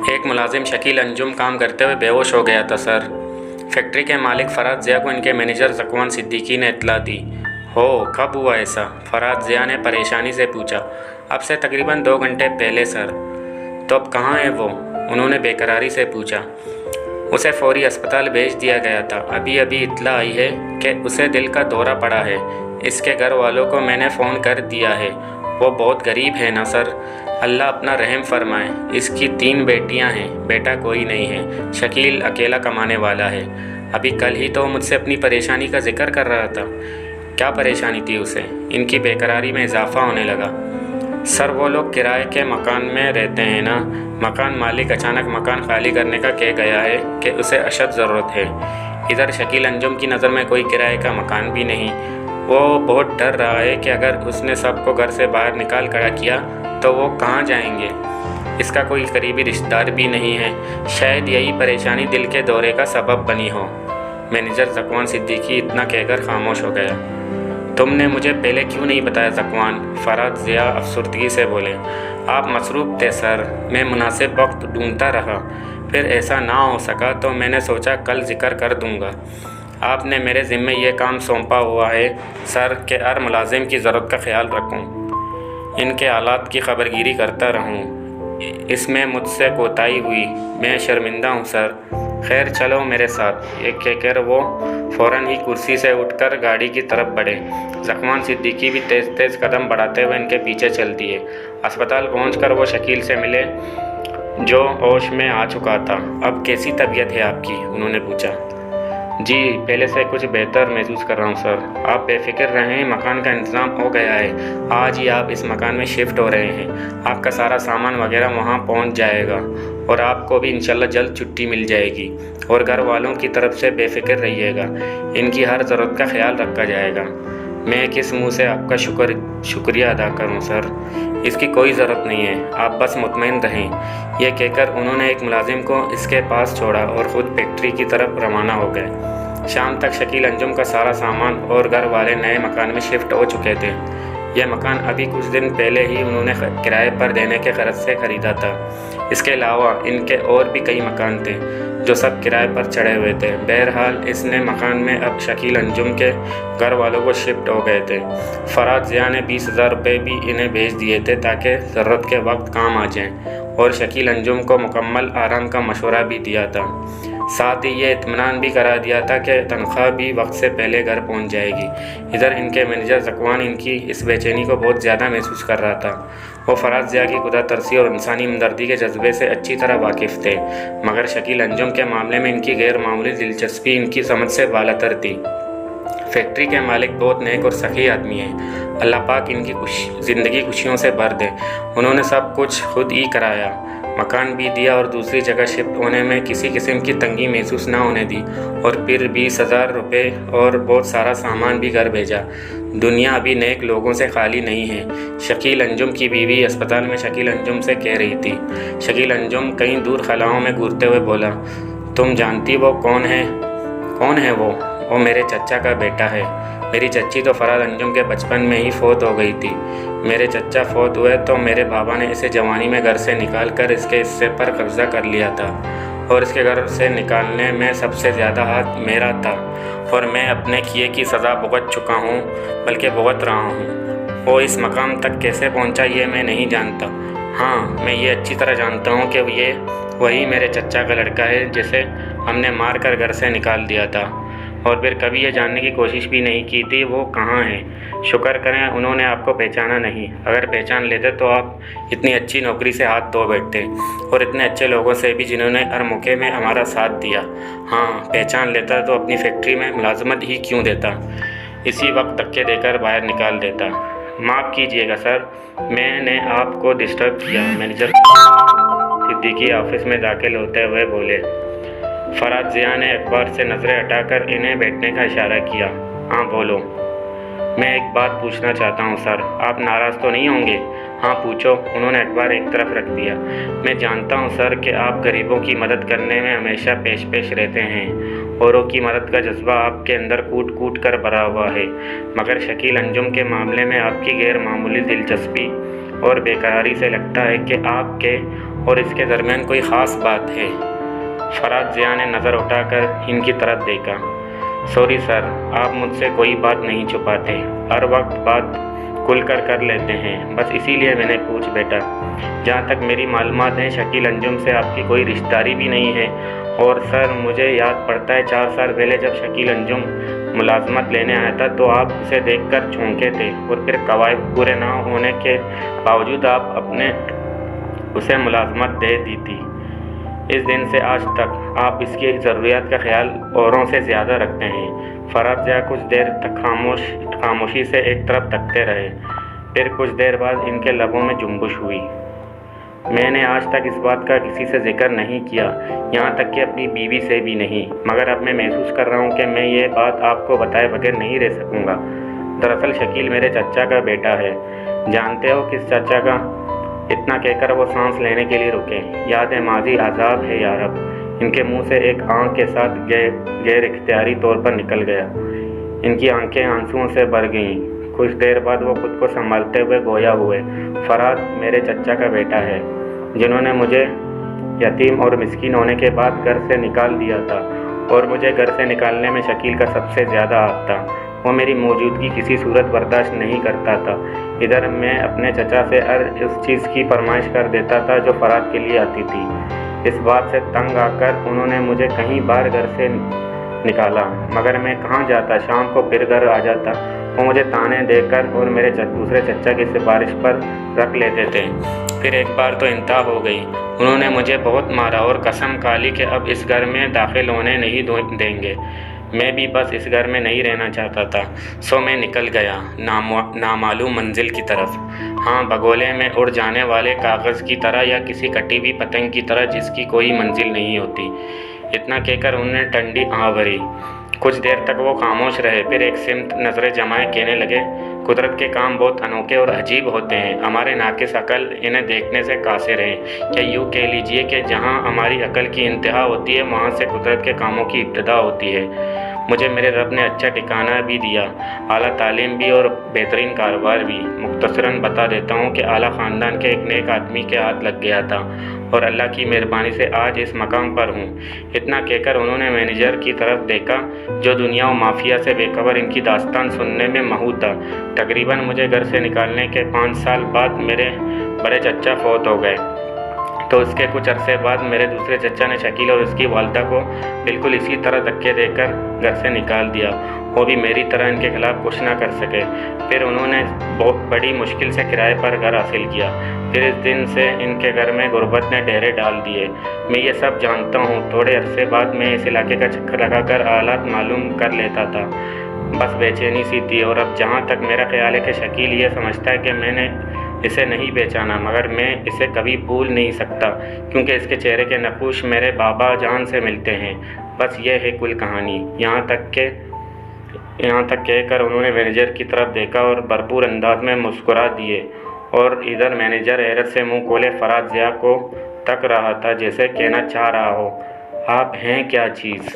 एक मुलाजिम शकील अंजुम काम करते हुए बेहोश हो गया था सर। फैक्ट्री के मालिक फ़राद ज़िया को इनके मैनेजर ज़कवान सिद्दीकी ने इत्तला दी। हो, कब हुआ ऐसा? फ़राद ज़िया ने परेशानी से पूछा। अब से तकरीबन 2 घंटे पहले सर। तो अब कहाँ है वो? उन्होंने बेकरारी से पूछा। उसे फौरी अस्पताल भेज दिया गया था। अभी अभी इत्तला आई है कि उसे दिल का दौरा पड़ा है। इसके घर वालों को मैंने फ़ोन कर दिया है। वो बहुत गरीब है ना सर। अल्लाह अपना रहम फरमाए। इसकी 3 बेटियां हैं, बेटा कोई नहीं है। शकील अकेला कमाने वाला है। अभी कल ही तो मुझसे अपनी परेशानी का जिक्र कर रहा था। क्या परेशानी थी उसे? इनकी बेकरारी में इजाफा होने लगा। सर वो लोग किराए के मकान में रहते हैं ना। मकान मालिक अचानक मकान खाली करने का कह गया है कि उसे अशद ज़रूरत है। इधर शकील अंजुम की नज़र में कोई किराए का मकान भी नहीं। वो बहुत डर रहा है कि अगर उसने सबको घर से बाहर निकाल खड़ा किया तो वो कहाँ जाएंगे। इसका कोई करीबी रिश्तेदार भी नहीं है। शायद यही परेशानी दिल के दौरे का सबब बनी हो। मैनेजर ज़कवान सिद्दीकी इतना कहकर खामोश हो गया। तुमने मुझे पहले क्यों नहीं बताया ज़कवान? फ़राद ज़िया अफसुर्दगी से बोले। आप मसरूफ़ थे सर, मैं मुनासिब वक्त ढूंढता रहा। फिर ऐसा ना हो सका तो मैंने सोचा कल ज़िक्र कर दूंगा। आपने मेरे ज़िम्मे ये काम सौंपा हुआ है सर कि हर मुलाजिम की ज़रूरत का ख्याल रखूं, इनके हालात की खबरगिरी करता रहूं। इसमें मुझसे कोताही हुई, मैं शर्मिंदा हूं सर। खैर चलो मेरे साथ। ये कहकर वो फ़ौरन ही कुर्सी से उठकर गाड़ी की तरफ बढ़े। ज़कवान सिद्दीकी भी तेज़ तेज़ कदम बढ़ाते हुए इनके पीछे चल दिए। अस्पताल पहुंचकर वो शकील से मिले जो होश में आ चुका था। अब कैसी तबीयत है आपकी? उन्होंने पूछा। जी पहले से कुछ बेहतर महसूस कर रहा हूँ सर। आप बेफिक्र रहें, मकान का इंतज़ाम हो गया है। आज ही आप इस मकान में शिफ्ट हो रहे हैं। आपका सारा सामान वगैरह वहाँ पहुँच जाएगा और आपको भी इंशाल्लाह जल्द छुट्टी मिल जाएगी। और घर वालों की तरफ से बेफिक्र रहिएगा, इनकी हर ज़रूरत का ख्याल रखा जाएगा। मैं किस मुँह से आपका शुक्रिया अदा करूं सर? इसकी कोई ज़रूरत नहीं है, आप बस मुतमईन रहें। यह कहकर उन्होंने एक मुलाजिम को इसके पास छोड़ा और ख़ुद फैक्ट्री की तरफ रवाना हो गए। शाम तक शकील अंजुम का सारा सामान और घर वाले नए मकान में शिफ्ट हो चुके थे। यह मकान अभी कुछ दिन पहले ही उन्होंने किराए पर देने के ग़रज़ से ख़रीदा था। इसके अलावा इनके और भी कई मकान थे जो सब किराए पर चढ़े हुए थे। बहरहाल इस नए मकान में अब शकील अंजुम के घर वालों को शिफ्ट हो गए थे। फ़राद ज़िया ने 20,000 रुपये भी इन्हें भेज दिए थे ताकि ज़रूरत के वक्त काम आ जाएं, और शकील अंजुम को मुकम्मल आराम का मशवरा भी दिया था। साथ ही ये इत्मीनान भी करा दिया था कि तनख्वाह भी वक्त से पहले घर पहुंच जाएगी। इधर इनके मैनेजर ज़कवान इनकी इस बेचैनी को बहुत ज़्यादा महसूस कर रहा था। वो फ़राद ज़िया की खुदा तरसी और इंसानी हमदर्दी के जज्बे से अच्छी तरह वाकिफ़ थे, मगर शकील अंजुम के मामले में इनकी गैर मामूली दिलचस्पी इनकी समझ से बालातर थी। फैक्ट्री के मालिक बहुत नेक और सखी आदमी हैं। अल्लाह पाक इनकी ज़िंदगी खुशियों से भर दे। उन्होंने सब कुछ खुद ही कराया, मकान भी दिया और दूसरी जगह शिफ्ट होने में किसी किस्म की तंगी महसूस ना होने दी, और फिर 20,000 रुपये और बहुत सारा सामान भी घर भेजा। दुनिया अभी नेक लोगों से खाली नहीं है। शकील अंजुम की बीवी अस्पताल में शकील अंजुम से कह रही थी। शकील अंजुम कहीं दूर खलाओं में घूरते हुए बोला, तुम जानती वो कौन है? कौन है वो? वो मेरे चचा का बेटा है। मेरी चच्ची तो फ़राद अंजुम के बचपन में ही फ़ौत हो गई थी। मेरे चचा फ़ौत हुए तो मेरे बाबा ने इसे जवानी में घर से निकाल कर इसके हिस्से पर कब्ज़ा कर लिया था, और इसके घर से निकालने में सबसे ज़्यादा हाथ मेरा था, और मैं अपने किए की सज़ा भुगत चुका हूँ, बल्कि भुगत रहा हूँ। वो इस मकाम तक कैसे पहुँचा ये मैं नहीं जानता। हाँ, मैं ये अच्छी तरह जानता हूँ कि ये वही मेरे चचा का लड़का है जिसे हमने मार कर घर से निकाल दिया था, और फिर कभी ये जानने की कोशिश भी नहीं की थी वो कहाँ है। शुक्र करें उन्होंने आपको पहचाना नहीं। अगर पहचान लेते तो आप इतनी अच्छी नौकरी से हाथ धो बैठते, और इतने अच्छे लोगों से भी जिन्होंने हर मौके में हमारा साथ दिया। हाँ, पहचान लेता तो अपनी फैक्ट्री में मुलाजमत ही क्यों देता, इसी वक्त तक के देकर बाहर निकाल देता। माफ़ कीजिएगा सर, मैंने आपको डिस्टर्ब किया। मैनेजर सिद्दीकी ऑफिस में दाखिल होते हुए बोले। फ़राद ज़िया ने अखबार से नज़रें हटाकर इन्हें बैठने का इशारा किया। हाँ बोलो। मैं एक बात पूछना चाहता हूँ सर, आप नाराज़ तो नहीं होंगे? हाँ पूछो। उन्होंने अखबार एक तरफ रख दिया। मैं जानता हूँ सर कि आप गरीबों की मदद करने में हमेशा पेश रहते हैं। औरों की मदद का जज्बा आपके अंदर कूट कूट कर भरा हुआ है, मगर शकील अंजुम के मामले में आपकी गैर मामूली दिलचस्पी और बेकरारी से लगता है कि आपके और इसके दरमियान कोई ख़ास बात है? फराज ज़िया ने नज़र उठाकर इनकी तरफ देखा। सॉरी सर, आप मुझसे कोई बात नहीं छुपाते, हर वक्त बात खुल कर लेते हैं, बस इसीलिए मैंने पूछ बेटा। जहाँ तक मेरी मालूमात है शकील अंजुम से आपकी कोई रिश्तेदारी भी नहीं है। और सर मुझे याद पड़ता है 4 साल पहले जब शकील अंजुम मुलाजमत लेने आया था तो आप उसे देखकर चौंके थे और फिर कवायद पूरे ना होने के बावजूद आप अपने उसे मुलाजमत दे दी थी। इस दिन से आज तक आप इसकी ज़रूरियात का ख्याल औरों से ज़्यादा रखते हैं। फराज ज़िया कुछ देर तक खामोशी से एक तरफ तकते रहे। फिर कुछ देर बाद इनके लबों में जुम्बुश हुई। मैंने आज तक इस बात का किसी से जिक्र नहीं किया, यहाँ तक कि अपनी बीवी से भी नहीं, मगर अब मैं महसूस कर रहा हूँ कि मैं ये बात आपको बताए बगैर नहीं रह सकूँगा। दरअसल शकील मेरे चचा का बेटा है। जानते हो किस चचा का? इतना कहकर वो सांस लेने के लिए रुके। याद है माजी आज़ाब है यार अब। इनके मुंह से एक आंख के साथ गैर इख्तियारी तौर पर निकल गया। इनकी आंखें आंसुओं से भर गईं। कुछ देर बाद वो खुद को संभालते हुए गोया हुए। फराज मेरे चचा का बेटा है, जिन्होंने मुझे यतीम और मिस्कीन होने के बाद घर से निकाल दिया था, और मुझे घर से निकालने में शकील का सबसे ज़्यादा हाथ था। वो मेरी मौजूदगी किसी सूरत बर्दाश्त नहीं करता था। इधर मैं अपने चचा से हर उस चीज़ की फरमाइश कर देता था जो फराज के लिए आती थी। इस बात से तंग आकर उन्होंने मुझे कहीं बार घर से निकाला, मगर मैं कहाँ जाता, शाम को फिर घर आ जाता। वो मुझे ताने देकर और मेरे दूसरे चचा की सिफारिश पर रख लेते थे। फिर एक बार तो इंतहा हो गई, उन्होंने मुझे बहुत मारा और कसम खा ली कि अब इस घर में दाखिल होने नहीं देंगे। मैं भी बस इस घर में नहीं रहना चाहता था, सो मैं निकल गया नामालूम मंजिल की तरफ। हाँ, बगोले में उड़ जाने वाले कागज़ की तरह या किसी कटी हुई पतंग की तरह जिसकी कोई मंजिल नहीं होती। इतना कहकर उन्होंने ठंडी आह भरी। कुछ देर तक वो खामोश रहे, फिर एक सिमत नज़रें जमाए कहने लगे, कुदरत के काम बहुत अनोखे और अजीब होते हैं। हमारे नाकिस अकल इन्हें देखने से कासिर हैं। क्या यूँ कह लीजिए कि जहाँ हमारी अकल की इंतहा होती है वहाँ से कुदरत के कामों की इब्तिदा होती है। मुझे मेरे रब ने अच्छा ठिकाना भी दिया, आला तालीम भी और बेहतरीन कारोबार भी। मुख्तसरन बता देता हूँ कि आला ख़ानदान के एक नेक आदमी के हाथ लग गया था और अल्लाह की मेहरबानी से आज इस मकाम पर हूँ। इतना कहकर उन्होंने मैनेजर की तरफ देखा, जो दुनिया और माफिया से बेखबर इनकी दास्तान सुनने में महूर था। तकरीबन मुझे घर से निकालने के 5 साल बाद मेरे बड़े चचा फौत हो गए, तो इसके कुछ अरसे बाद मेरे दूसरे चचा ने शकील और उसकी वालदा को बिल्कुल इसी तरह धक्के देकर घर से निकाल दिया। वो भी मेरी तरह इनके खिलाफ कुछ ना कर सके। फिर उन्होंने बहुत बड़ी मुश्किल से किराए पर घर हासिल किया। फिर इस दिन से इनके घर में गुर्बत ने डेरे डाल दिए। मैं ये सब जानता हूँ। थोड़े अरसे बाद मैं इस इलाके का चक्कर लगाकर हालात मालूम कर लेता था, बस बेचैनी सी थी। और अब जहाँ तक मेरा ख्याल है कि शकील ये समझता है कि मैंने इसे नहीं बेचाना, मगर मैं इसे कभी भूल नहीं सकता, क्योंकि इसके चेहरे के नक्श मेरे बाबा जान से मिलते हैं। बस ये है कुल कहानी। यहाँ तक कहकर उन्होंने मैनेजर की तरफ देखा और भरपूर अंदाज में मुस्कुरा दिए, और इधर मैनेजर हैरत से मुंह खोले फराज ज़िया को तक रहा था, जैसे कहना चाह रहा हो, आप हैं क्या चीज़।